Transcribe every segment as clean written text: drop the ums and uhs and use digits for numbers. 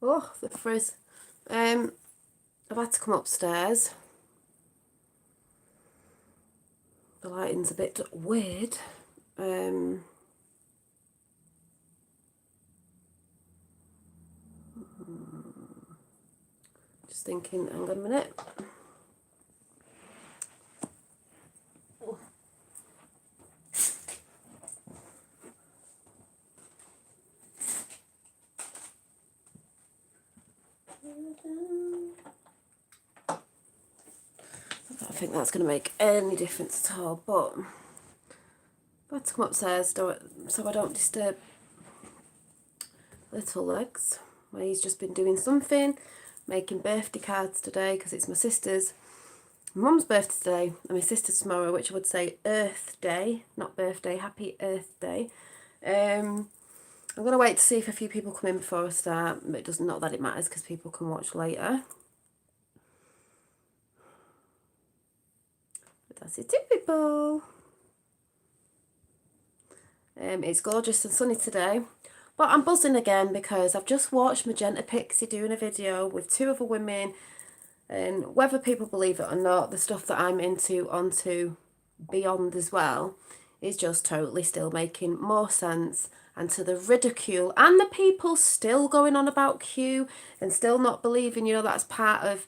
Oh, the frizz. I've had to come upstairs. The lighting's a bit weird. Just thinking, hang on a minute. I don't think that's going to make any difference at all, but I've had to come upstairs so I don't disturb little legs, where he's just been doing something, making birthday cards today because it's my sister's mum's birthday today and my sister's tomorrow, which I would say Earth Day, not birthday. Happy Earth Day. I'm going to wait to see if a few people come in before I start, but it doesn't, not that it matters because people can watch later. But that's it, people. It's gorgeous and sunny today, but I'm buzzing again because I've just watched Magenta Pixie doing a video with two other women, and whether people believe it or not, the stuff that I'm into onto Beyound as well is just totally still making more sense. And to the ridicule and the people still going on about Q and still not believing, that's part of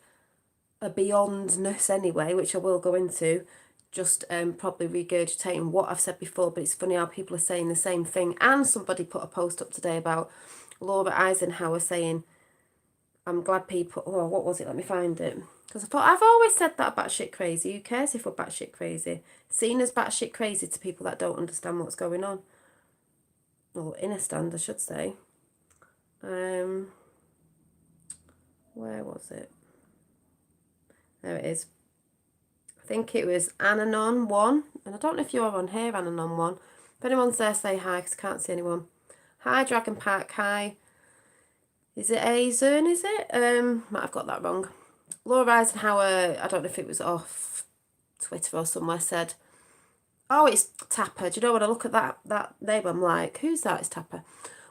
a beyondness anyway, which I will go into, just probably regurgitating what I've said before. But it's funny how people are saying the same thing. And somebody put a post up today about Laura Eisenhower saying, I'm glad people, oh, what was it? Let me find it. Because I thought, I've always said that batshit crazy. Who cares if we're batshit crazy? Seen as batshit crazy to people that don't understand what's going on. Or understand, I should say. Where was it? There it is. I think it was Ananon1. And I don't know if you're on here, Ananon1. If anyone's there, say hi, because I can't see anyone. Hi, Dragon Pack. Hi. Is it Azern, is it? Might have got that wrong. Laura Eisenhower, I don't know if it was off Twitter or somewhere, said, oh, it's Tapper. Do you know when I look at that name, I'm like, who's that? It's Tapper.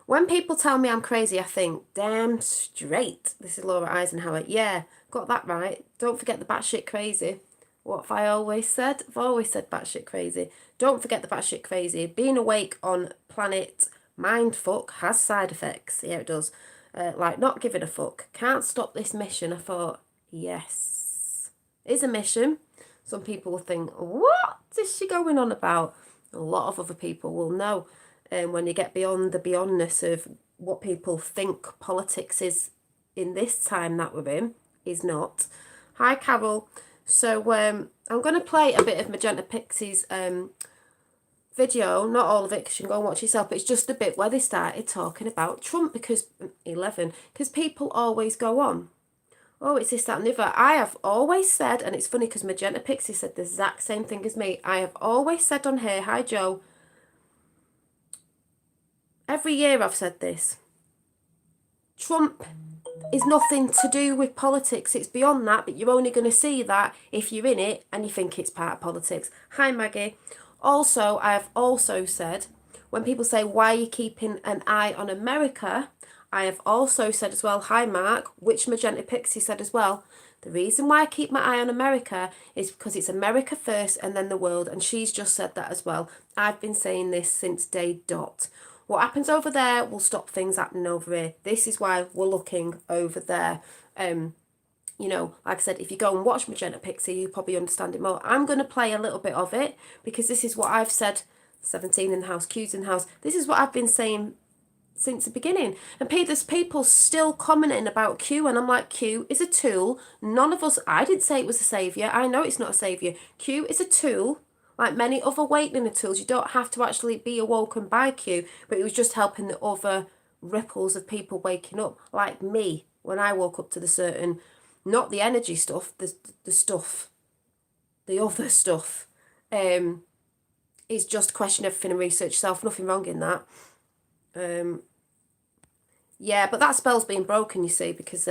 When people tell me I'm crazy, I think, damn straight. This is Laura Eisenhower. Yeah, got that right. Don't forget the batshit crazy. What have I always said? I've always said batshit crazy. Don't forget the batshit crazy. Being awake on planet mindfuck has side effects. Yeah, it does. Like not giving a fuck. Can't stop this mission. I thought, yes. It's a mission. Some people will think, what is she going on about? A lot of other people will know. And when you get beyond the beyondness of what people think politics is in this time that we're in, is not. Hi, Carol. So I'm going to play a bit of Magenta Pixie's video, not all of it because you can go and watch yourself, but it's just a bit where they started talking about Trump because people always go on, oh, it's this, that and the other. I have always said, and it's funny because Magenta Pixie said the exact same thing as me, I have always said on here, hi Joe, every year I've said this, Trump is nothing to do with politics. It's beyond that, but you're only going to see that if you're in it and you think it's part of politics. Hi, Maggie. Also, I have also said, when people say, why are you keeping an eye on America? I have also said as well, hi, Mark, which Magenta Pixie said as well, the reason why I keep my eye on America is because it's America first and then the world. And she's just said that as well. I've been saying this since day dot. What happens over there will stop things happening over here. This is why we're looking over there. Like I said, if you go and watch Magenta Pixie, you probably understand it more. I'm going to play a little bit of it because this is what I've said, 17 in the house, Q's in the house. This is what I've been saying since the beginning. And there's people still commenting about Q, and I'm like, Q is a tool. None of us, I didn't say it was a saviour. I know it's not a saviour. Q is a tool. Like many other awakening tools, you don't have to actually be awoken by Q, but it was just helping the other ripples of people waking up, like me, when I woke up to the certain, not the energy stuff, the stuff, the other stuff, is just question everything and research yourself, nothing wrong in that. Yeah, but that spell's been broken, you see, because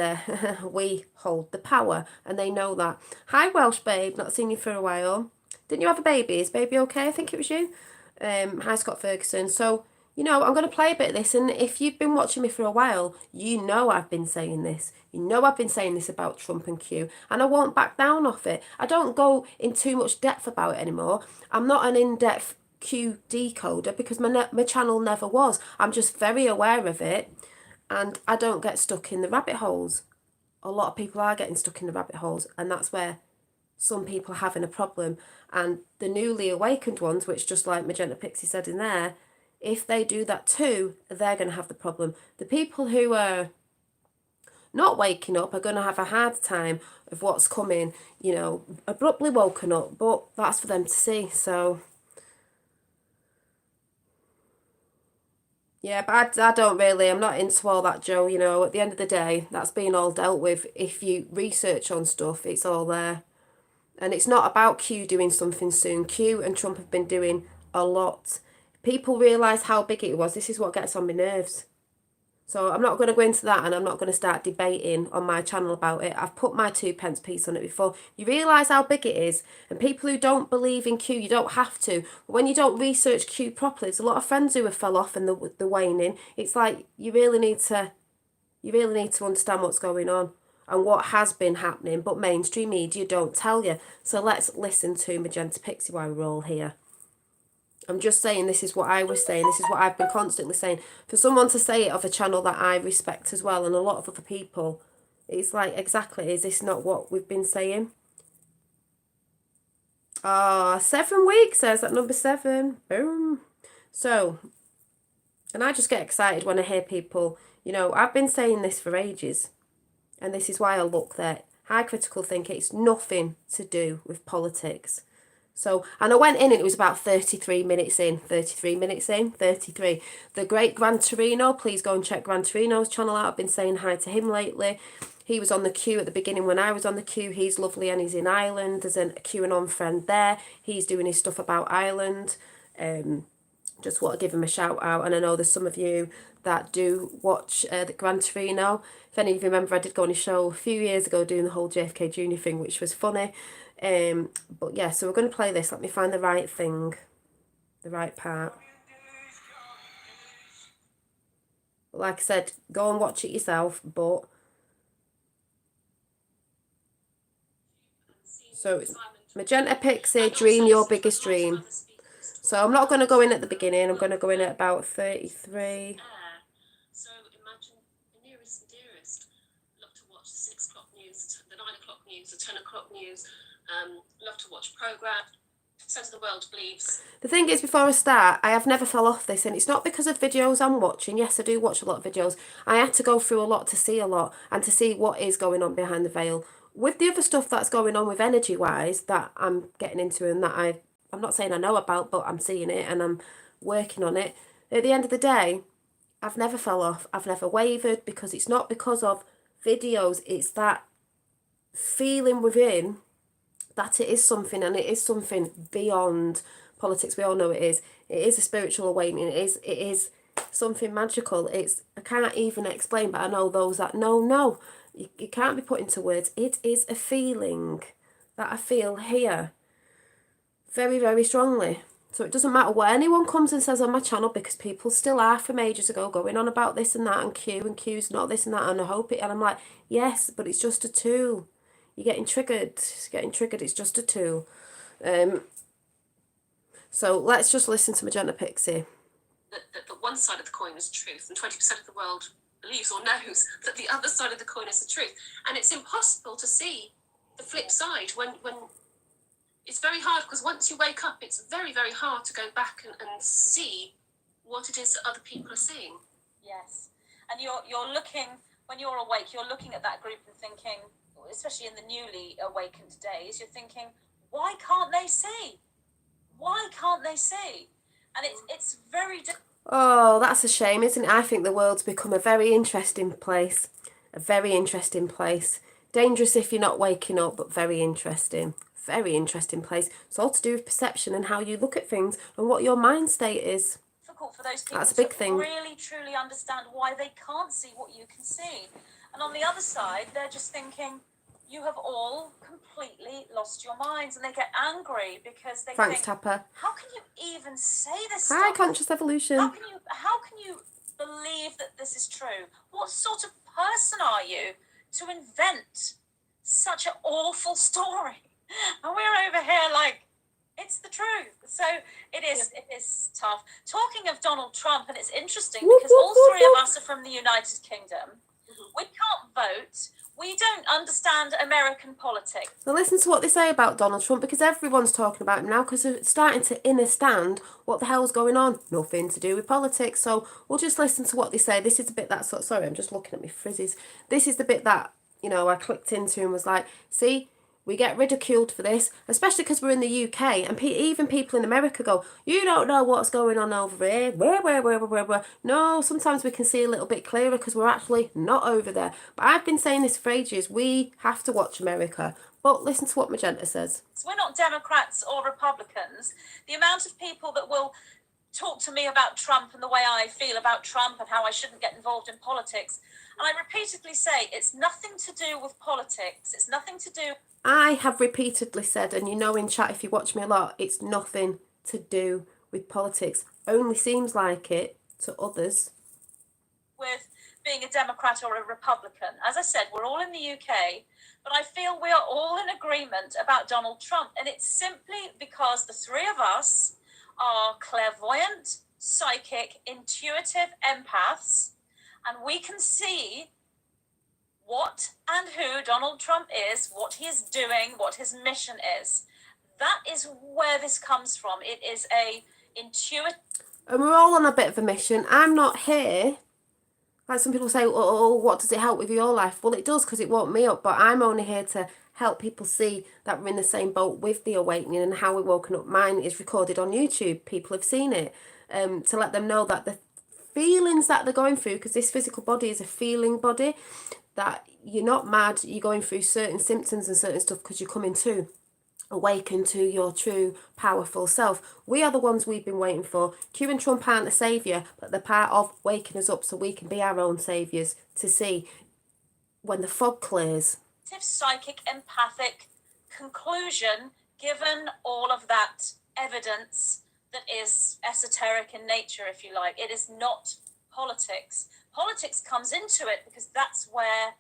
we hold the power, and they know that. Hi, Welsh babe, not seen you for a while. Didn't you have a baby? Is baby okay? I think it was you. Hi, Scott Ferguson. So, You know, I'm going to play a bit of this, and if you've been watching me for a while, you know I've been saying this. You know I've been saying this about Trump and Q, and I won't back down off it. I don't go in too much depth about it anymore. I'm not an in-depth Q decoder because my channel never was. I'm just very aware of it, and I don't get stuck in the rabbit holes. A lot of people are getting stuck in the rabbit holes, and that's where some people are having a problem. And the newly awakened ones, which just like Magenta Pixie said in there, if they do that too, they're going to have the problem. The people who are not waking up are going to have a hard time of what's coming, you know, abruptly woken up, but that's for them to see. So yeah, but I don't really, I'm not into all that, Joe. You know, at the end of the day, that's being all dealt with. If you research on stuff, it's all there. And it's not about Q doing something soon. Q and Trump have been doing a lot. People realise how big it was. This is what gets on my nerves. So I'm not going to go into that, and I'm not going to start debating on my channel about it. I've put my 2p piece on it before. You realise how big it is. And people who don't believe in Q, you don't have to. But when you don't research Q properly, there's a lot of friends who have fell off in the waning. It's like you really need to understand what's going on and what has been happening, but mainstream media don't tell you. So let's listen to Magenta Pixie while we're all here. I'm just saying this is what I was saying. This is what I've been constantly saying. For someone to say it of a channel that I respect as well, and a lot of other people, it's like, exactly, is this not what we've been saying? Ah, 7 weeks, there's that number 7. Boom. So, and I just get excited when I hear people, you know, I've been saying this for ages. And this is why I look there. High critical thinking, it's nothing to do with politics. So, and I went in and it was about 33 minutes in. 33 minutes in. 33. The great Gran Torino, please go and check Gran Torino's channel out. I've been saying hi to him lately. He was on the queue at the beginning when I was on the queue. He's lovely and he's in Ireland. There's a QAnon friend there. He's doing his stuff about Ireland. Just want to give him a shout out. And I know there's some of you that do watch the Gran Torino. If any of you remember, I did go on his show a few years ago doing the whole JFK Jr. thing, which was funny. But yeah, so we're going to play this. Let me find the right thing, the right part. But like I said, go and watch it yourself. But so Magenta Pixie, dream your biggest dream. So I'm not going to go in at the beginning. I'm going to go in at about 33. So imagine the nearest and dearest love to watch the 6 o'clock news, the 9 o'clock news, the 10 o'clock news. Love to watch programme. Centre of the world believes. The thing is, before I start, I have never fell off this, and it's not because of videos I'm watching. Yes, I do watch a lot of videos. I had to go through a lot to see a lot and to see what is going on behind the veil. With the other stuff that's going on with energy-wise that I'm getting into and that I'm not saying I know about, but I'm seeing it and I'm working on it. At the end of the day, I've never fell off. I've never wavered because it's not because of videos. It's that feeling within that it is something, and it is something beyond politics. We all know it is. It is a spiritual awakening. It is something magical. I can't even explain, but I know those that know. You can't be put into words. It is a feeling that I feel here very, very strongly. So it doesn't matter what anyone comes and says on my channel, because people still are from ages ago going on about this and that and Q's not this and that, and I hope it, and I'm like, yes, but it's just a tool. You're getting triggered. It's just a tool. So let's just listen to Magenta Pixie. That one side of the coin is truth, and 20% of the world believes or knows that the other side of the coin is the truth. And it's impossible to see the flip side when it's very hard, because once you wake up, it's very, very hard to go back and see what it is that other people are seeing. Yes. And you're looking, when you're awake, you're looking at that group and thinking, especially in the newly awakened days, you're thinking, why can't they see? Why can't they see? And it's very... Oh, that's a shame, isn't it? I think the world's become a very interesting place. A very interesting place. Dangerous if you're not waking up, but very interesting. Very interesting place. It's all to do with perception and how you look at things and what your mind state is. Difficult for those people That's a big thing. Really, truly understand why they can't see what you can see. And on the other side, they're just thinking, you have all completely lost your minds, and they get angry because they Thanks, think, Tapper. how can you even say this Hi, stuff? Conscious Evolution. How can you believe that this is true? What sort of person are you to invent such an awful story? And we're over here like, it's the truth. So it is tough. Talking of Donald Trump, and it's interesting because all three of us are from the United Kingdom. We can't vote. We don't understand American politics. Now listen to what they say about Donald Trump, because everyone's talking about him now because they're starting to understand what the hell's going on. Nothing to do with politics. So we'll just listen to what they say. This is the bit that sorry, I'm just looking at my frizzies. This is the bit that, you know, I clicked into and was like, see, we get ridiculed for this, especially because we're in the UK, and even people in America go, you don't know what's going on over here. Where. No, sometimes we can see a little bit clearer because we're actually not over there. But I've been saying this for ages. We have to watch America. But listen to what Magenta says. We're not Democrats or Republicans. The amount of people that will talk to me about Trump and the way I feel about Trump and how I shouldn't get involved in politics. And I repeatedly say, it's nothing to do with politics. It's nothing to do. I have repeatedly said, and you know in chat if you watch me a lot, it's nothing to do with politics. Only seems like it to others. With being a Democrat or a Republican. As I said, we're all in the UK, but I feel we are all in agreement about Donald Trump. And it's simply because the three of us are clairvoyant, psychic, intuitive empaths, and we can see what and who Donald Trump is, what he is doing, what his mission is. That is where this comes from. It is a intuitive. And we're all on a bit of a mission. I'm not here. Like some people say, oh, what does it help with your life? Well, it does, because it woke me up, but I'm only here to help people see that we're in the same boat with the awakening and how we're woken up. Mine is recorded on YouTube. People have seen it. To let them know that the feelings that they're going through, because this physical body is a feeling body, that you're not mad, you're going through certain symptoms and certain stuff because you're coming to awaken to your true powerful self. We are the ones we've been waiting for. Q and Trump aren't a saviour, but they're part of waking us up so we can be our own saviours, to see when the fog clears. Psychic, empathic conclusion, given all of that evidence that is esoteric in nature, if you like. It is not politics. Politics comes into it because that's where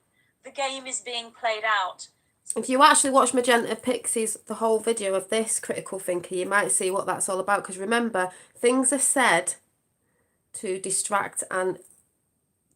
the game is being played out. If you actually watch Magenta Pixies, the whole video of this critical thinker, you might see what that's all about. Because remember, things are said to distract and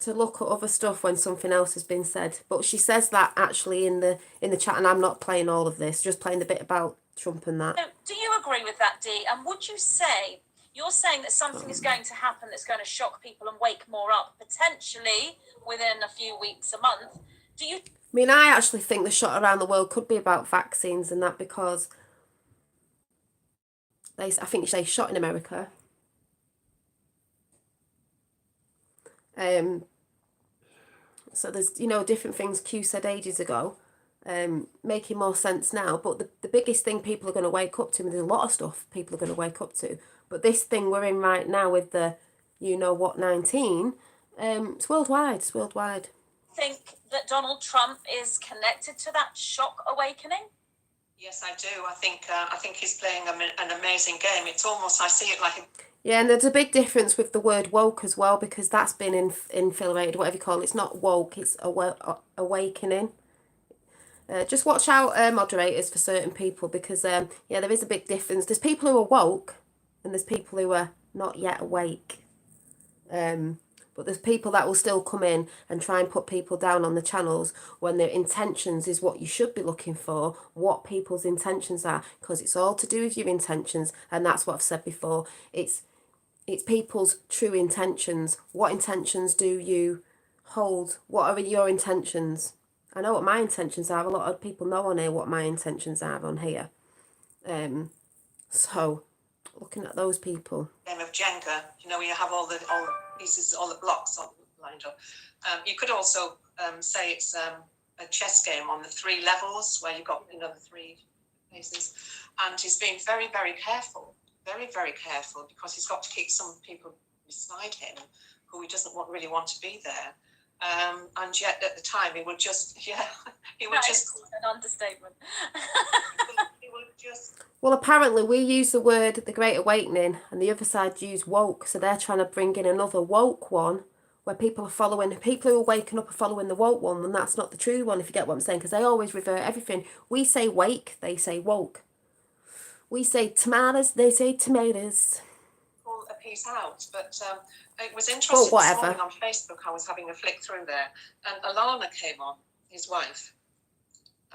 to look at other stuff when something else has been said. But she says that actually in the chat, and I'm not playing all of this, just playing the bit about Trump and that. So, do you agree with that, Dee? And would you say, you're saying that something is going to happen that's going to shock people and wake more up, potentially within a few weeks, a month. Do you... I mean, I actually think the shot around the world could be about vaccines and that, because I think they shot in America. So there's, you know, different things Q said ages ago, making more sense now. But the biggest thing people are going to wake up to, and there's a lot of stuff people are going to wake up to, but this thing we're in right now with the, you know what, 19, it's worldwide. It's worldwide. Think that Donald Trump is connected to that shock awakening? Yes, I do. I think he's playing an amazing game. It's almost, I see it like a... Yeah, and there's a big difference with the word woke as well, because that's been infiltrated, whatever you call it. It's not woke, it's awakening. Just watch out, moderators, for certain people, because, yeah, there is a big difference. There's people who are woke, and there's people who are not yet awake. But there's people that will still come in and try and put people down on the channels when their intentions is what you should be looking for, what people's intentions are, because it's all to do with your intentions, and that's what I've said before. It's people's true intentions. What intentions do you hold? What are your intentions? I know what my intentions are. A lot of people know on here what my intentions are on here. So, looking at those people. Game of Jenga, you know, where you have all the pieces, all the blocks lined up. You could also say it's a chess game on the 3 levels, where you've got, you know, the 3 pieces. And he's being very, very careful. Very, very careful, because he's got to keep some people beside him who he doesn't really want to be there. And yet at the time he would just, he would That just, is an understatement. he would just. Well, apparently we use the word the Great Awakening and the other side use woke. So they're trying to bring in another woke one where people who are waking up are following the woke one, and that's not the true one, if you get what I'm saying, because they always revert everything. We say wake, they say woke. We say tomatoes, they say tomatoes. Pull a piece out, but it was Well, interesting this whatever. morning on Facebook. I was having a flick through there, and Alana came on, his wife,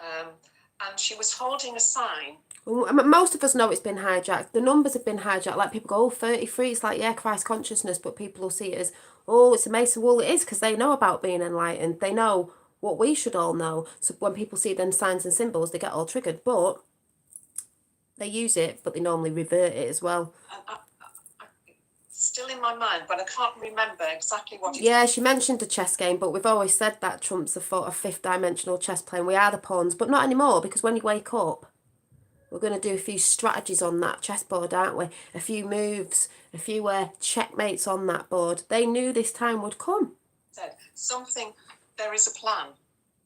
and she was holding a sign. Most of us know it's been hijacked. The numbers have been hijacked. Like people go, 33. It's like, yeah, Christ consciousness. But people will see it as, oh, it's a Mason. Well, it is because they know about being enlightened. They know what we should all know. So when people see them signs and symbols, they get all triggered. But they use it, but they normally revert it as well. Still in my mind, but I can't remember exactly what it is. Yeah, she mentioned a chess game, but we've always said that Trump's a fifth dimensional chess player. We are the pawns, but not anymore, because when you wake up, we're going to do a few strategies on that chessboard, aren't we? A few moves, a few checkmates on that board. They knew this time would come. Said something, there is a plan.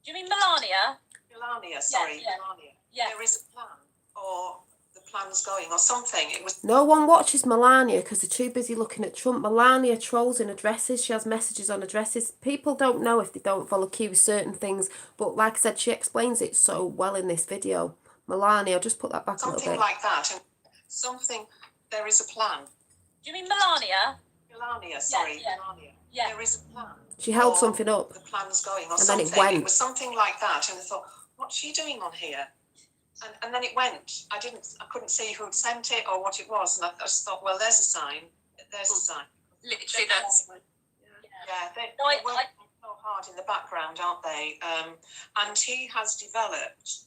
Do you mean Melania? Melania, sorry, yeah. Melania. Yeah. There is a plan, or the plan's going, or something. It was. No one watches Melania because they're too busy looking at Trump. Melania trolls in her dresses. She has messages on her dresses. People don't know if they don't follow Q certain things. But like I said, she explains it so well in this video. Melania, I'll just put that back a little Something bit. like that. And something, there is a plan. Do you mean Melania? Melania, sorry, yeah. Melania. Yeah. There is a plan. She held or something up. The plan's going, or And something. then it went. It was something like that. And I thought, what's she doing on here? And then it went. I couldn't see who'd sent it or what it was. And I just thought, well, there's a sign. There's a sign. Literally, that's. Yeah, they're No, I- working so hard in the background, aren't they? And he has developed.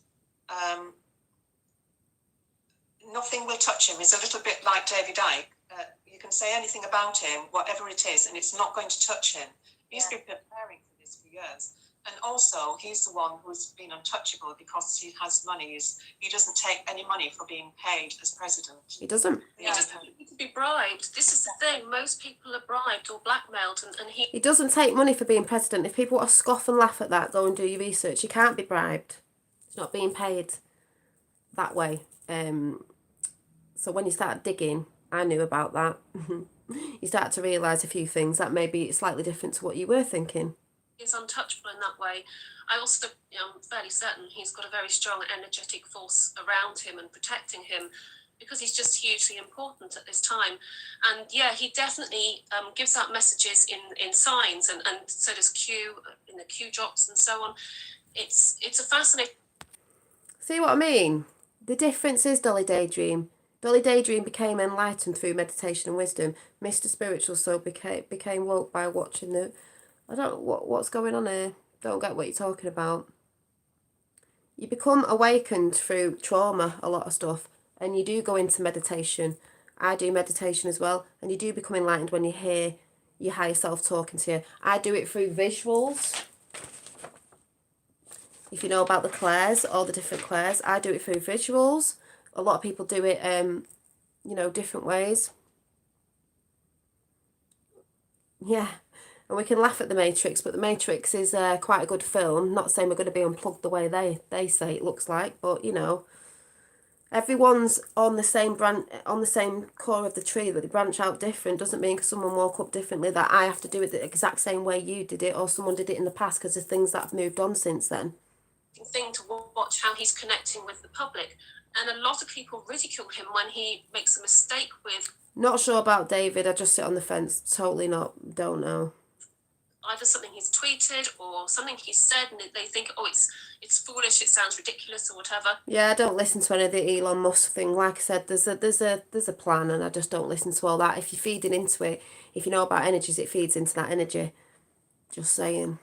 Nothing will touch him. He's a little bit like David Icke. You can say anything about him, whatever it is, and it's not going to touch him. He's been preparing for this for years. And also, he's the one who's been untouchable because he has money. He doesn't take any money for being paid as president. He doesn't. He Yeah. doesn't. Need to be bribed. This is the thing. Most people are bribed or blackmailed, and he He doesn't take money for being president. If people want to scoff and laugh at that, go and do your research. You can't be bribed. It's not being paid that way. So when you start digging, I knew about that. You start to realise a few things that may be slightly different to what you were thinking. is untouchable in that way. I also, I'm fairly certain he's got a very strong energetic force around him and protecting him, because he's just hugely important at this time. And yeah, he definitely gives out messages in signs, and so does Q in the Q drops and so on. It's a fascinating. See what I mean? The difference is Dolly Daydream. Dolly Daydream became enlightened through meditation and wisdom. Mr. Spiritual Soul became woke by watching the... I don't know what's going on here. Don't get what you're talking about. You become awakened through trauma, a lot of stuff, and you do go into meditation. I do meditation as well, and you do become enlightened when you hear your higher self talking to you. I do it through visuals. If you know about the clairs, all the different clairs, I do it through visuals. A lot of people do it, different ways. Yeah. And we can laugh at The Matrix, but The Matrix is quite a good film. Not saying we're going to be unplugged the way they say it looks like, but, everyone's on the same on the same core of the tree, but they branch out different. Doesn't mean because someone woke up differently that I have to do it the exact same way you did it, or someone did it in the past, because there's things that have moved on since then. Thing to watch how he's connecting with the public, and a lot of people ridicule him when he makes a mistake with Not sure about David. I just sit on the fence. Totally not. Don't know. either something he's tweeted or something he's said, and they think, oh, it's foolish, it sounds ridiculous or whatever. Yeah, I don't listen to any of the Elon Musk thing. Like I said, there's a plan, and I just don't listen to all that. If you're feeding into it, if you know about energies, it feeds into that energy. Just saying.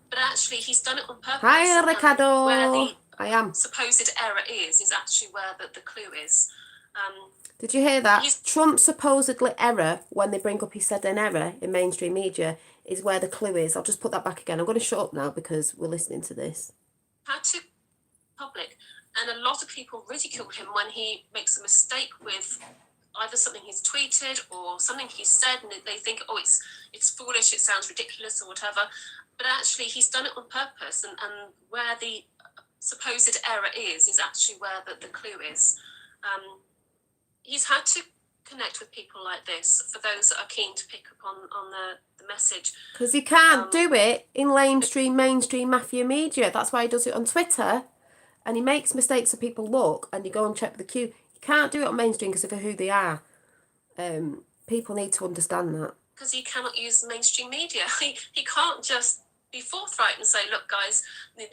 But actually, he's done it on purpose. Hi, and Ricardo. where the I am. supposed error is actually where the clue is. Did you hear that? He's- Trump's supposedly error, when they bring up he said an error in mainstream media, is where the clue is. I'll just put that back again. I'm going to shut up now because we're listening to this. Had to public, and a lot of people ridicule him when he makes a mistake with either something he's tweeted or something he's said, and they think, oh, it's foolish, it sounds ridiculous or whatever. But actually, he's done it on purpose, and where the supposed error is actually where the clue is. He's had to connect with people like this for those that are keen to pick up on the message. Because he can't do it in mainstream mafia media. That's why he does it on Twitter. And he makes mistakes so people look and you go and check the queue. He can't do it on mainstream because of who they are. People need to understand that. Because he cannot use mainstream media. He can't just be forthright and say, look, guys,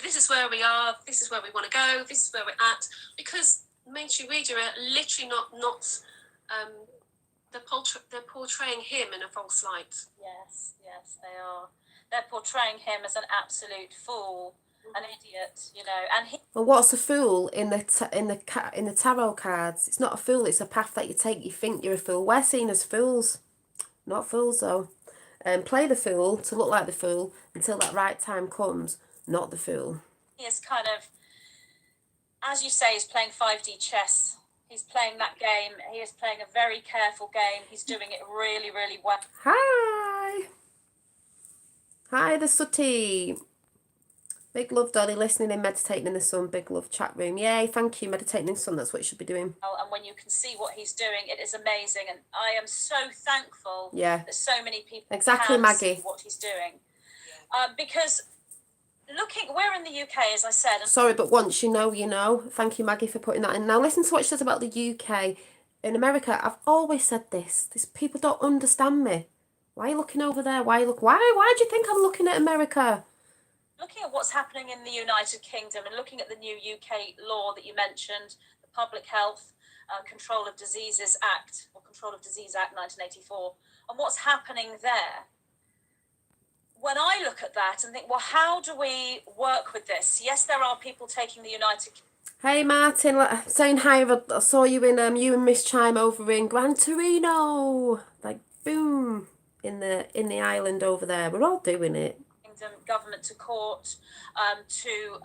this is where we are, this is where we want to go, this is where we're at. Because mainstream media are literally not they're portraying him in a false light. Yes, they are. They're portraying him as an absolute fool, an idiot, you know. And he. Well, what's a fool in the tarot cards? It's not a fool. It's a path that you take. You think you're a fool. We're seen as fools, not fools though. Play the fool to look like the fool until that right time comes. Not the fool. He is kind of, as you say, he's playing 5D chess. He's playing that game. He is playing a very careful game. He's doing it really, really well. Hi, the Sooty. Big love, Dolly, listening and meditating in the sun. Big love, chat room. Yay, thank you, meditating in the sun. That's what you should be doing. And when you can see what he's doing, it is amazing. And I am so thankful that so many people can Maggie. see what he's doing. Because we're in the UK, as I said. Sorry, but once you know, you know. Thank you, Maggie, for putting that in. Now, listen to what she says about the UK. In America, I've always said this. People don't understand me. Why are you looking over there? Why do you think I'm looking at America? Looking at what's happening in the United Kingdom and looking at the new UK law that you mentioned, the Public Health Control of Diseases Act, or Control of Disease Act 1984, and what's happening there. When I look at that and think, well, how do we work with this? Yes, there are people taking the United Kingdom. Hey Martin, saying hi. I saw you in you and Miss Chime over in Gran Torino. Like boom, in the island over there. We're all doing it. Government to court to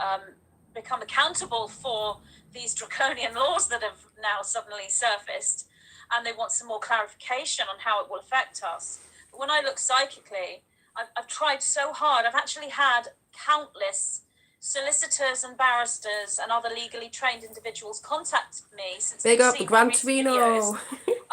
become accountable for these draconian laws that have now suddenly surfaced, and they want some more clarification on how it will affect us. But when I look psychically, I've tried so hard. I've actually had countless solicitors and barristers and other legally trained individuals contact me since Big up Gran Torino.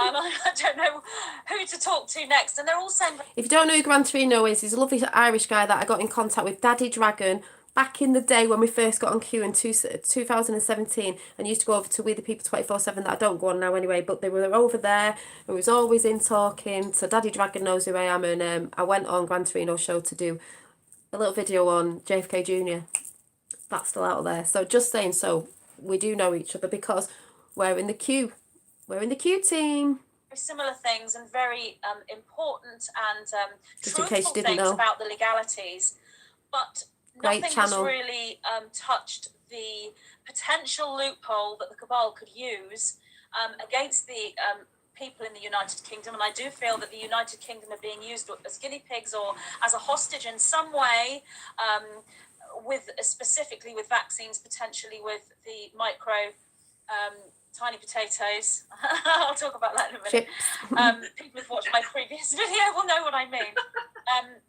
I don't know who to talk to next, and they're all saying. If you don't know who Gran Torino is, he's a lovely Irish guy that I got in contact with, Daddy Dragon, back in the day when we first got on Q in 2017, and used to go over to We the People 24/7. That I don't go on now anyway, but they were over there and we was always in talking. So Daddy Dragon knows who I am, and I went on Gran Torino show to do a little video on JFK Jr. That's still out there. So just saying, so we do know each other because we're in the queue. We're in the queue team. Similar things and very important and just in case truthful you didn't things know. About the legalities, but Great nothing channel. has really touched the potential loophole that the cabal could use against the people in the United Kingdom. And I do feel that the United Kingdom are being used as guinea pigs or as a hostage in some way, specifically with vaccines, potentially with the micro tiny potatoes. I'll talk about that in a minute. People who've watched my previous video will know what I mean.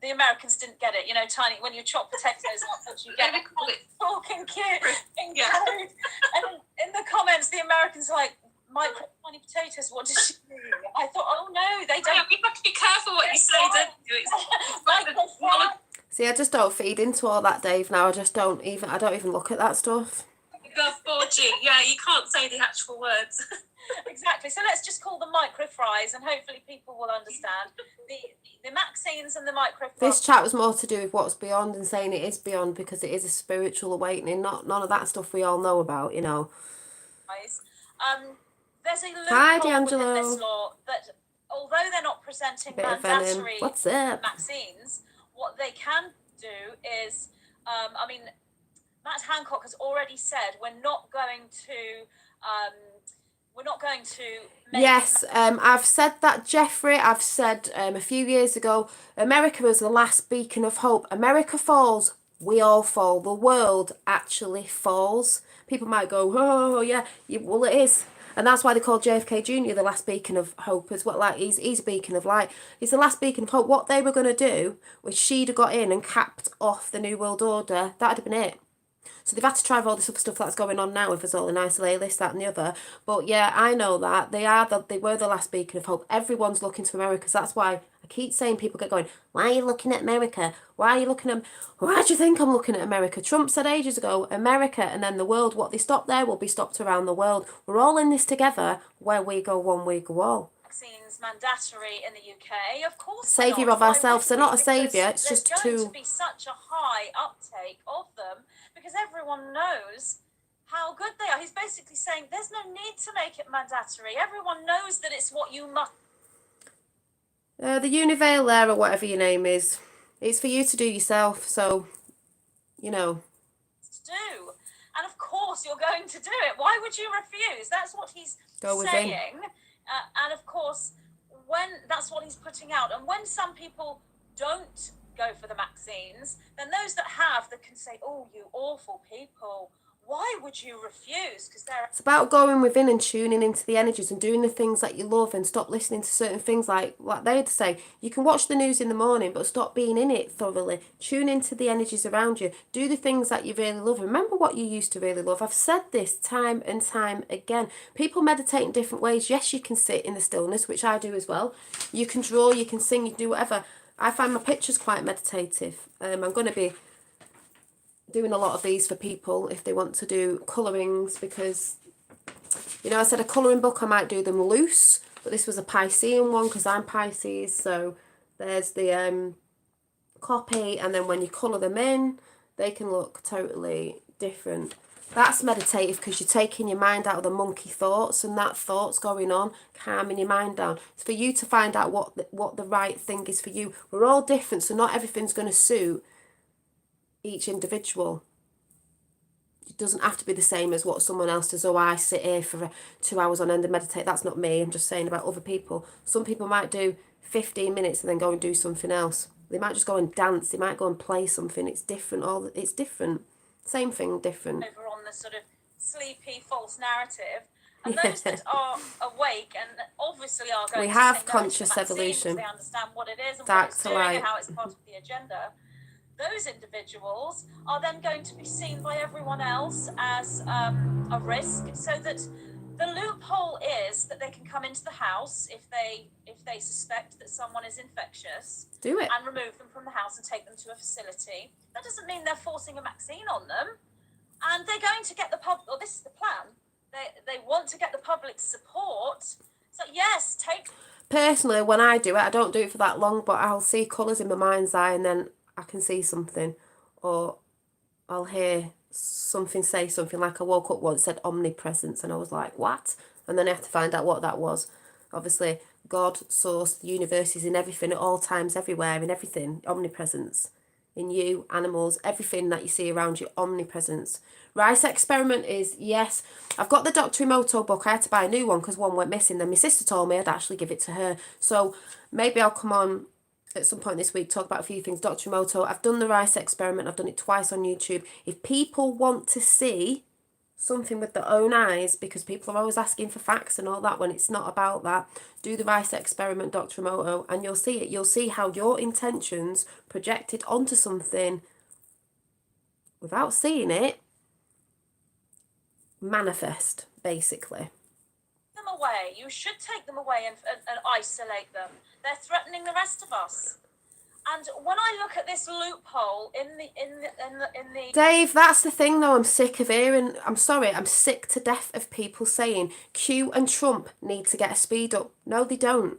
The Americans didn't get it. You know, tiny, when you chop potatoes up, you get a fucking cute in code. And in the comments, the Americans are like, micro tiny potatoes, what does she mean? I thought, oh no, they don't. You have to be careful what you say, don't you? See, I just don't feed into all that, Dave, now. I don't even look at that stuff. The 4G, yeah, you can't say the actual words. Exactly. So let's just call them micro fries, and hopefully people will understand the vaccines and the micro fries. This chat was more to do with what's beyond and saying it is beyond because it is a spiritual awakening, not none of that stuff we all know about, you know. There's a loophole within this law that, although they're not presenting mandatory vaccines, what they can do is, Matt Hancock has already said we're not going to make yes, I've said that, Jeffrey. I've said a few years ago, America was the last beacon of hope. America falls, we all fall. The world actually falls. People might go, oh yeah, well it is. And that's why they call JFK Jr. the last beacon of hope as well. Like, he's a beacon of light. He's the last beacon of hope. What they were going to do was she'd have got in and capped off the New World Order. That'd have been it. So they've had to try all this other stuff that's going on now with us all in isolate, this, that and the other. But yeah, I know that. They were the last beacon of hope. Everyone's looking to America. So that's why I keep saying people get going, why are you looking at America? Why are you looking at... Why do you think I'm looking at America? Trump said ages ago, America and then the world. What they stop there will be stopped around the world. We're all in this together. Where we go one, we go all. Vaccines mandatory in the UK, of course. Saviour of ourselves. They're not a saviour. It's just a tool. There's going to be such a high uptake of them because everyone knows how good they are. He's basically saying there's no need to make it mandatory. Everyone knows that it's what you must. The Univeil there, or whatever your name is, it's for you to do yourself. So, you know. Do. And of course you're going to do it. Why would you refuse? That's what he's saying. And of course, when that's what he's putting out. And when some people don't go for the vaccines, then those that have, that can say, oh, you awful people, why would you refuse? Because it's about going within and tuning into the energies and doing the things that you love and stop listening to certain things like they'd say. You can watch the news in the morning, but stop being in it thoroughly. Tune into the energies around you. Do the things that you really love. Remember what you used to really love. I've said this time and time again. People meditate in different ways. Yes, you can sit in the stillness, which I do as well. You can draw, you can sing, you can do whatever. I find my pictures quite meditative. I'm going to be doing a lot of these for people if they want to do colourings, because, you know, I said a colouring book, I might do them loose, but this was a Piscean one because I'm Pisces. So there's the copy, and then when you colour them in, they can look totally different. That's meditative because you're taking your mind out of the monkey thoughts and that thoughts going on, calming your mind down. It's for you to find out what the right thing is for you. We're all different, so not everything's going to suit each individual. It doesn't have to be the same as what someone else does. Oh, I sit here for 2 hours on end and meditate. That's not me. I'm just saying about other people. Some people might do 15 minutes and then go and do something else. They might just go and dance. They might go and play something. It's different. It's different. Same thing, different. Over on the sort of sleepy false narrative. And those that are awake and obviously are going we to have say no conscious to the vaccine evolution. They understand what it is and That's what it's doing right. and how it's part of the agenda. Those individuals are then going to be seen by everyone else as a risk, so that the loophole is that they can come into the house if they suspect that someone is infectious, do it, and remove them from the house and take them to a facility. That doesn't mean they're forcing a vaccine on them, and they're going to get the or this is the plan. They want to get the public's support. So yes, personally, when I do it, I don't do it for that long, but I'll see colours in my mind's eye, and then I can see something, or I'll hear something say something. Like I woke up once, said omnipresence, and I was like, what? And then I have to find out what that was. Obviously, God, source, the universe is in everything at all times, everywhere, in everything. Omnipresence. In you, animals, everything that you see around you, omnipresence. Rice experiment is, yes. I've got the Dr. Emoto book. I had to buy a new one because one went missing. Then my sister told me I'd actually give it to her. So maybe I'll come on at some point this week, talk about a few things. Dr. Emoto, I've done the rice experiment. I've done it twice on YouTube. If people want to see something with their own eyes, because people are always asking for facts and all that when it's not about that, do the rice experiment, Dr. Emoto, and you'll see it. You'll see how your intentions projected onto something without seeing it manifest, basically. them away. You should take them away and isolate them. They're threatening the rest of us. And when I look at this loophole in the Dave, that's the thing though, I'm sick of hearing, I'm sick to death of people saying Q and Trump need to get a speed up. No, they don't.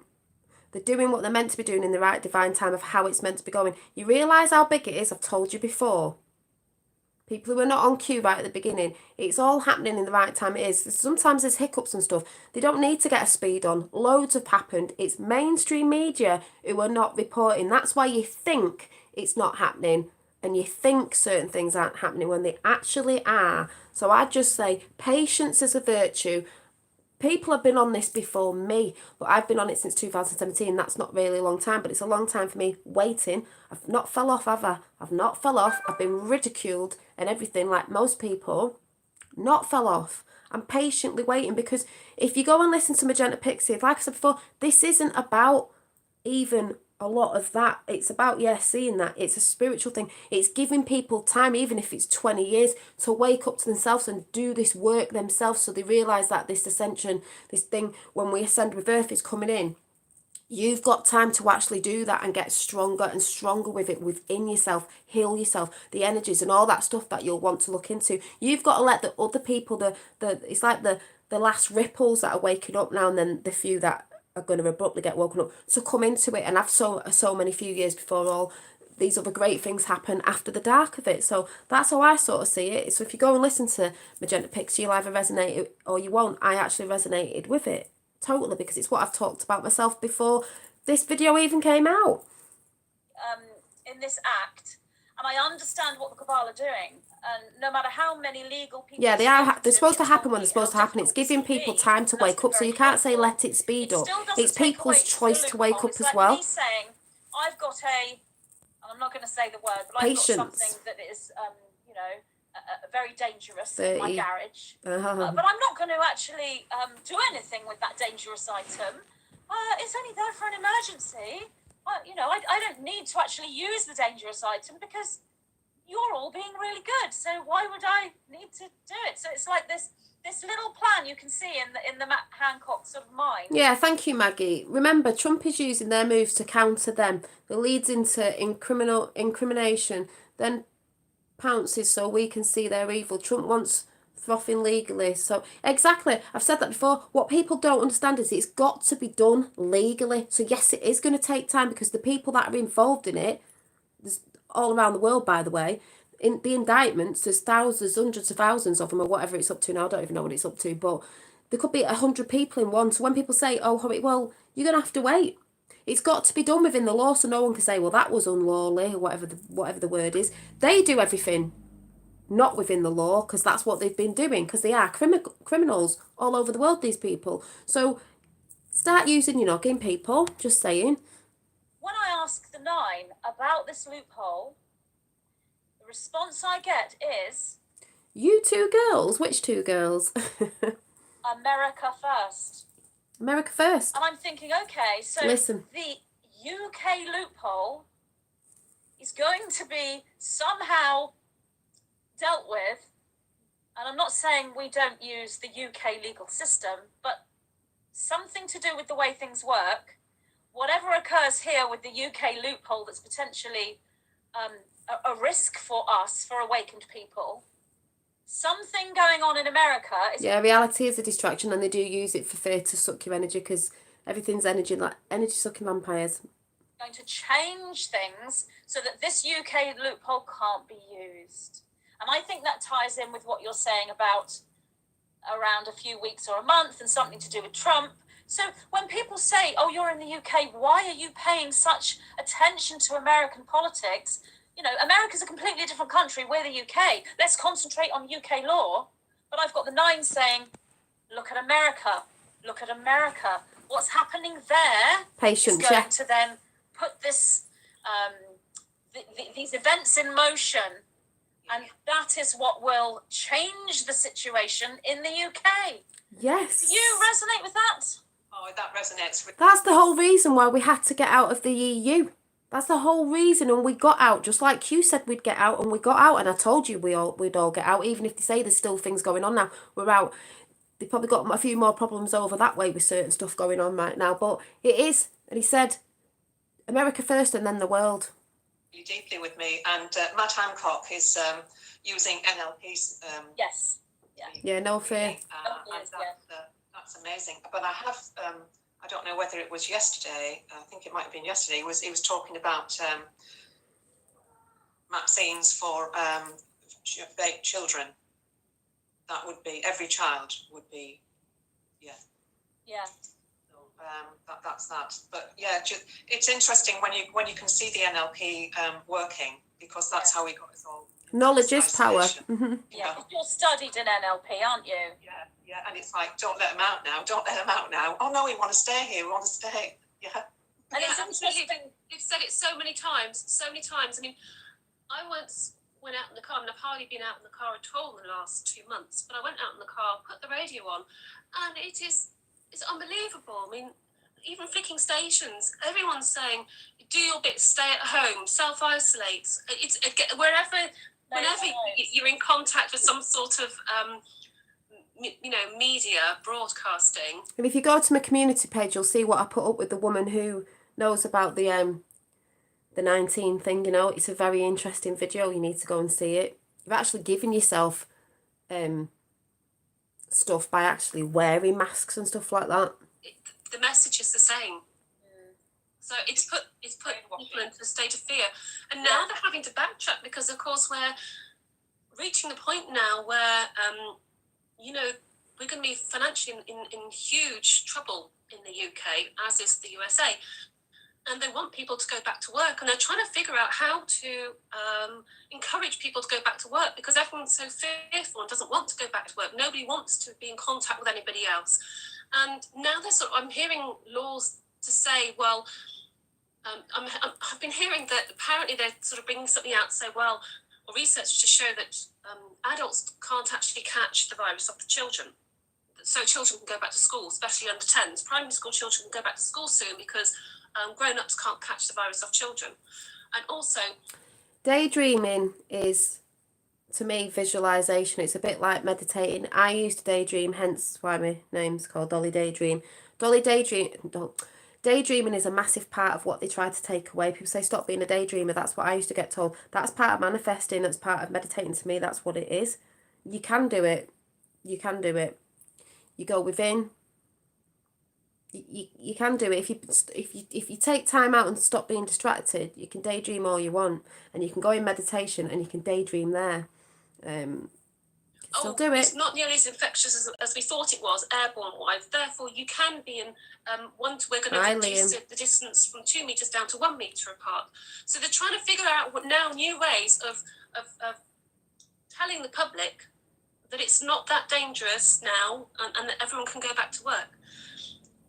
They're doing what they're meant to be doing in the right divine time of how it's meant to be going. You realise how big it is? I've told you before. People who are not on cue right at the beginning, it's all happening in the right time it is. Sometimes there's hiccups and stuff. They don't need to get a speed on. Loads have happened. It's mainstream media who are not reporting. That's why you think it's not happening and you think certain things aren't happening when they actually are. So I just say patience is a virtue. People have been on this before me, but I've been on it since 2017. That's not really a long time, but it's a long time for me waiting. I've not fell off, have I? I've not fell off. I've been ridiculed and everything like most people. not fell off. I'm patiently waiting, because if you go and listen to Magenta Pixie, like I said before, this isn't about even a lot of that. It's about, seeing that. It's a spiritual thing. It's giving people time, even if it's 20 years, to wake up to themselves and do this work themselves, so they realise that this ascension, this thing, when we ascend with Earth, is coming in. You've got time to actually do that and get stronger and stronger with it within yourself, heal yourself, the energies and all that stuff that you'll want to look into. You've got to let the other people, it's like the last ripples that are waking up now, and then the few that are going to abruptly get woken up, to come into it and have so many few years before all these other great things happen after the dark of it. So that's how I sort of see it. So if you go and listen to Magenta Pixie, you'll either resonate or you won't. I actually resonated with it totally, because it's what I've talked about myself before this video even came out. In this act, and I understand what the Cabal are doing, and no matter how many legal people... Yeah, they're supposed to happen when they're supposed to happen. It's giving people time to wake up, so you can't say let it speed up. It's people's choice to wake up as well. Me saying, I've got and I'm not going to say the word, but Patience. I've got something that is, very dangerous in my garage. But I'm not going to actually do anything with that dangerous item. It's only there for an emergency. I don't need to actually use the dangerous item, because you're all being really good. So why would I need to do it? So it's like this little plan you can see in the Matt Hancock sort of mind. Yeah, thank you, Maggie. Remember, Trump is using their moves to counter them. That leads into incrimination, then pounces so we can see their evil. Trump wants frothing legally. So exactly, I've said that before. What people don't understand is it's got to be done legally. So yes, it is going to take time, because the people that are involved in it, there's all around the world, by the way, in the indictments, there's thousands, hundreds of thousands of them, or whatever it's up to now. I don't even know what it's up to, but there could be 100 people in one. So when people say, oh, well, you're going to have to wait. It's got to be done within the law, so no one can say, well, that was unlawful, or whatever the word is. They do everything not within the law, because that's what they've been doing, because they are criminals all over the world, these people. So start using your noggin, people, just saying. When I ask the 9 about this loophole, the response I get is... You two girls? Which two girls? America first. America first. And I'm thinking, okay, so listen, the UK loophole is going to be somehow dealt with, and I'm not saying we don't use the UK legal system, but something to do with the way things work. Whatever occurs here with the UK loophole that's potentially a risk for us, for awakened people, something going on in America is... Yeah, reality is a distraction, and they do use it for fear to suck your energy, because everything's energy, like energy sucking vampires. Going to change things so that this UK loophole can't be used. And I think that ties in with what you're saying about around a few weeks or a month, and something to do with Trump. So when people say, oh, you're in the UK, why are you paying such attention to American politics? America's a completely different country. We're the UK. Let's concentrate on UK law. But I've got the 9 saying, look at America. Look at America. What's happening there Patience, is going to then put this these events in motion. And that is what will change the situation in the UK. Yes. Do you resonate with that? Oh, that resonates. That's the whole reason why we had to get out of the EU. That's the whole reason, and we got out, just like you said we'd get out, and we got out, and I told you we'd all get out, even if they say there's still things going on now. We're out. They've probably got a few more problems over that way with certain stuff going on right now, but it is, and he said, America first and then the world. Deeply with me, and Matt Hancock is using NLP's... Yes. Yeah, no fear. That's amazing. But I have... I don't know whether it was yesterday. I think it might have been yesterday. He was talking about vaccines for children. That would be, every child would be, yeah. So, that's that. But yeah, it's interesting when you can see the NLP working, because that's how we got us all. Knowledge is power. Mm-hmm. Yeah, you're studied in NLP, aren't you? Yeah, and it's like, don't let them out now. Don't let them out now. Oh no, we want to stay here. We want to stay. Yeah. And it's interesting. They've said it so many times. I mean, I once went out in the car. I mean, I've hardly been out in the car at all in the last 2 months, but I went out in the car, put the radio on, and it's unbelievable. I mean, even flicking stations, everyone's saying, do your bit, stay at home, self-isolate. Whenever you're in contact with some sort of, media broadcasting. And if you go to my community page, you'll see what I put up with the woman who knows about the 19 thing, It's a very interesting video. You need to go and see it. You've actually given yourself stuff by actually wearing masks and stuff like that. The message is the same. So it's put people into a state of fear. And now they're having to backtrack because, of course, we're reaching the point now where, we're going to be financially in huge trouble in the UK, as is the USA. And they want people to go back to work, and they're trying to figure out how to encourage people to go back to work because everyone's so fearful and doesn't want to go back to work. Nobody wants to be in contact with anybody else. And now I'm hearing laws to say, well, I've been hearing that apparently they're sort of bringing something out to say, well, or research to show that adults can't actually catch the virus off the children. So children can go back to school, especially under 10s. Primary school children can go back to school soon because grown-ups can't catch the virus off children. And also, daydreaming is, to me, visualization. It's a bit like meditating. I used to daydream, hence why my name's called Dolly Daydream. Daydreaming is a massive part of what they try to take away. People say stop being a daydreamer. That's what I used to get told. That's part of manifesting. That's part of meditating. To me, that's what it is. You can do it. You can do it. You go within. You can do it if you take time out and stop being distracted. You can daydream all you want, and you can go in meditation and you can daydream there. Still do it. It's not nearly as infectious as we thought it was, airborne wise. Therefore, you can be in we're going to reduce the distance from 2 meters down to 1 meter apart. So they're trying to figure out new ways of telling the public that it's not that dangerous now, and that everyone can go back to work.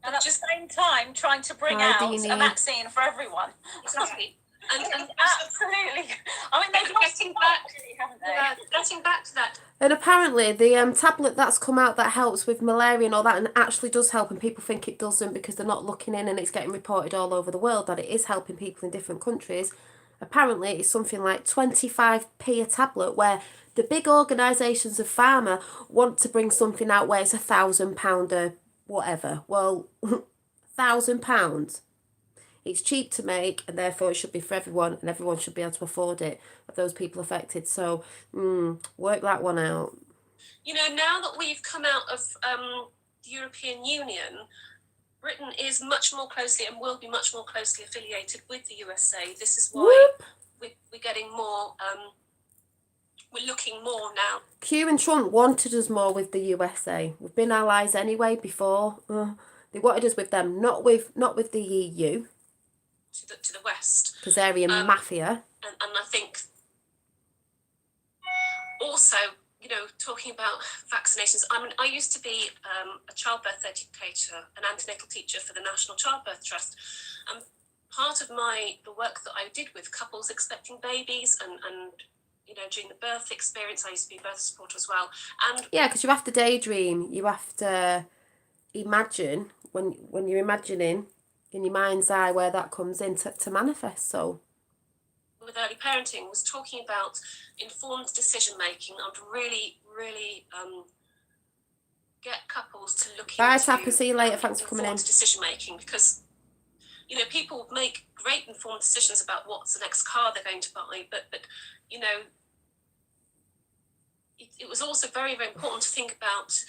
And at the same time, trying to bring out a vaccine for everyone. Exactly. And absolutely. I mean, they've lost getting back, haven't they? Getting back to that. And apparently the tablet that's come out that helps with malaria and all that, and actually does help, and people think it doesn't because they're not looking in, and it's getting reported all over the world that it is helping people in different countries. Apparently it's something like 25p a tablet, where the big organisations of pharma want to bring something out where it's £1,000 or whatever. Well, £1,000. It's cheap to make, and therefore it should be for everyone, and everyone should be able to afford it, of those people affected. So work that one out. Now that we've come out of the European Union, Britain is much more closely and will be much more closely affiliated with the USA. This is why we're getting more, we're looking more now. Q and Trump wanted us more with the USA. We've been allies anyway before. They wanted us with them, not with the EU. To the West. Because they're in mafia. And I think also, talking about vaccinations, I used to be a childbirth educator, an antenatal teacher for the National Childbirth Trust. And part of the work that I did with couples expecting babies and during the birth experience, I used to be a birth supporter as well. And yeah, because you have to daydream. You have to imagine, when you're imagining in your mind's eye where that comes in to manifest. So with early parenting was talking about informed decision making and really get couples to look bye, into Tapper, see you later. Thanks for coming in. Decision making, because people make great informed decisions about what's the next car they're going to buy, but it was also very, very important to think about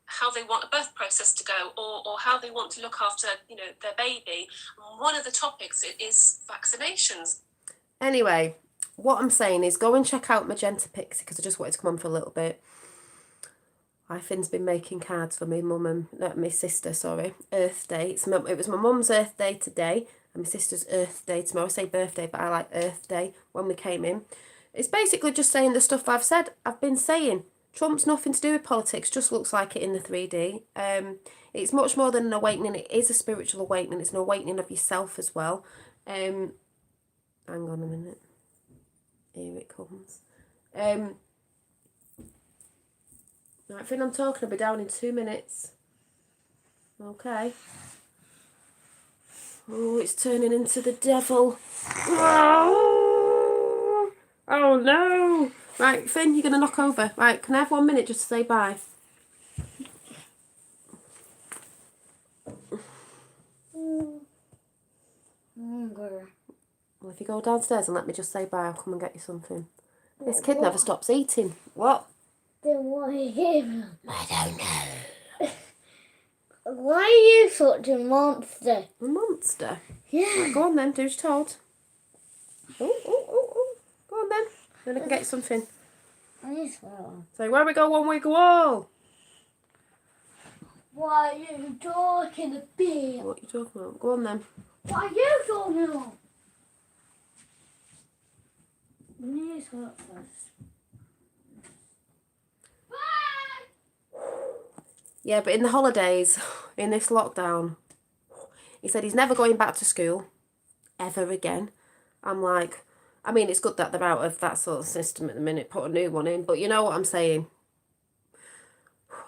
how they want a birth process to go, or how they want to look after their baby. And one of the topics is vaccinations. Anyway, what I'm saying is go and check out Magenta Pixie, because I just wanted to come on for a little bit. Finn's been making cards for my mum and my sister, Earth Day. It was my mum's Earth Day today and my sister's Earth Day tomorrow. I say birthday, but I like Earth Day when we came in. It's basically just saying the stuff I've been saying. Trump's nothing to do with politics, just looks like it in the 3D. It's much more than an awakening. It is a spiritual awakening. It's an awakening of yourself as well. Hang on a minute. Here it comes. Right, Finn, I'm talking. I'll be down in 2 minutes. Okay. Oh, it's turning into the devil. Oh, oh no. Right, Finn, you're going to knock over. Right, can I have 1 minute just to say bye? Well, if you go downstairs and let me just say bye, I'll come and get you something. This kid never stops eating. What? Then what is it? I don't know. Why are you such a monster? A monster? Yeah. Right, go on then, do as you're told. Oh. Go on then. Then I can get you something. This one. So where we go, one we go all. Why are you talking about? What are you talking about? Go on then. What are you talking about? This one first. Yeah, but in the holidays, in this lockdown, he said he's never going back to school ever again. I'm like, I mean, it's good that they're out of that sort of system at the minute, put a new one in, but you know what I'm saying?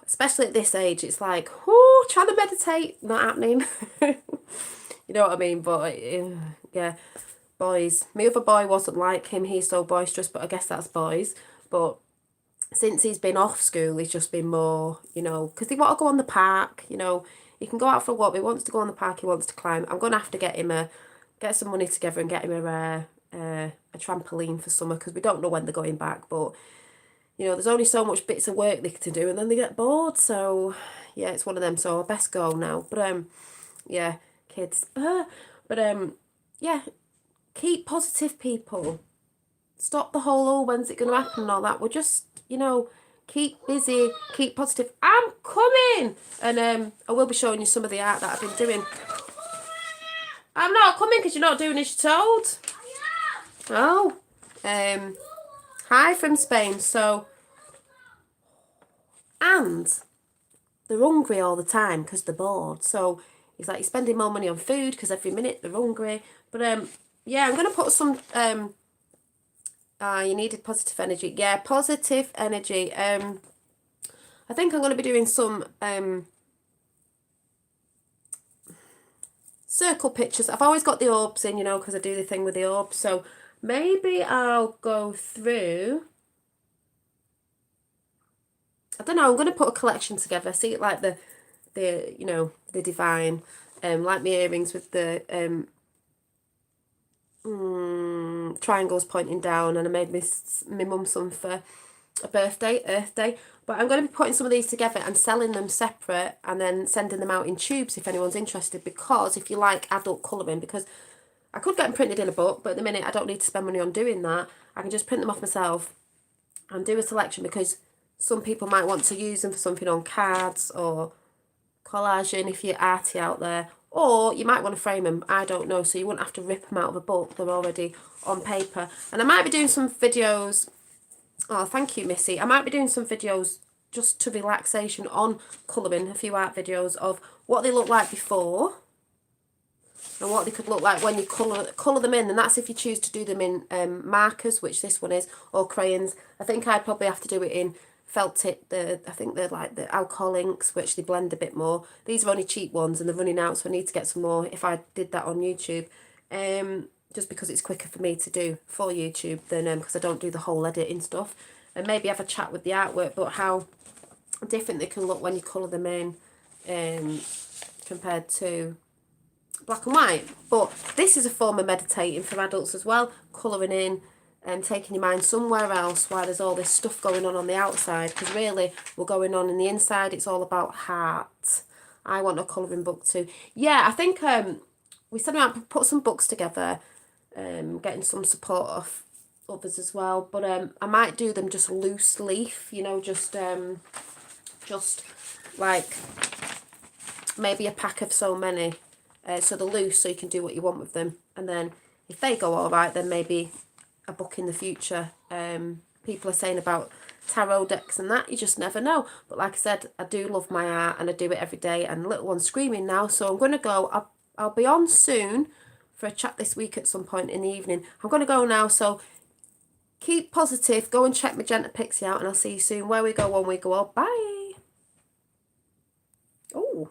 Especially at this age, it's like, oh, trying to meditate, not happening. You know what I mean? But yeah, boys. My other boy wasn't like him. He's so boisterous, but I guess that's boys. But since he's been off school, he's just been more, you know, because they want to go on the park, you know. He can go out for a walk, but he wants to go on the park, he wants to climb. I'm going to have to get some money together and get him a trampoline for summer, because we don't know when they're going back. But, you know, there's only so much bits of work they can do, and then they get bored. So, yeah, it's one of them. So I best go now. But, yeah, kids. But, yeah, keep positive, people. Stop the whole, oh, when's it going to happen and all that. We're just, you know, keep busy, keep positive. I'm coming! And I will be showing you some of the art that I've been doing. I'm not coming because you're not doing as you're told. Oh. Hi from Spain. So, and they're hungry all the time because they're bored. So, it's like you're spending more money on food because every minute they're hungry. But, yeah, I'm going to put some... you needed positive energy. Yeah, positive energy. I think I'm going to be doing some circle pictures. I've always got the orbs in, you know, because I do the thing with the orbs. So maybe I'll go through... I don't know, I'm going to put a collection together. See it like the you know, the divine. Like my earrings with the... triangles pointing down, and I made my mum some for a birthday, Earth Day. But I'm going to be putting some of these together and selling them separate, and then sending them out in tubes if anyone's interested, because if you like adult colouring, because I could get them printed in a book, but at the minute I don't need to spend money on doing that. I can just print them off myself and do a selection, because some people might want to use them for something on cards or collaging if you're arty out there. Or you might want to frame them, I don't know, so you wouldn't have to rip them out of a book, they're already on paper. And I might be doing some videos, oh thank you Missy, I might be doing some videos just to relaxation on colouring, a few art videos of what they look like before and what they could look like when you colour them in, and that's if you choose to do them in markers, which this one is, or crayons. I think I'd probably have to do it in felt tip, I think they're like the alcohol inks, which they blend a bit more. These are only cheap ones and they're running out, so I need to get some more if I did that on YouTube, just because it's quicker for me to do for YouTube than because I don't do the whole editing stuff. And maybe have a chat with the artwork, but how different they can look when you colour them in compared to black and white. But this is a form of meditating for adults as well, colouring in and taking your mind somewhere else while there's all this stuff going on the outside, because really we're going on in the inside. It's all about heart. I want a colouring book too. Yeah, I think we said we might put some books together, getting some support of others as well, but I might do them just loose leaf, you know, just like maybe a pack of so many, so they're loose, so you can do what you want with them. And then if they go all right, then maybe a book in the future. People are saying about tarot decks and that, you just never know. But like I said, I do love my art and I do it every day, and little one's screaming now, so I'm going to go. I'll be on soon for a chat this week at some point in the evening. I'm going to go now, so keep positive. Go and check Magenta Pixie out, and I'll see you soon. Where we go, one we go. Bye. Oh.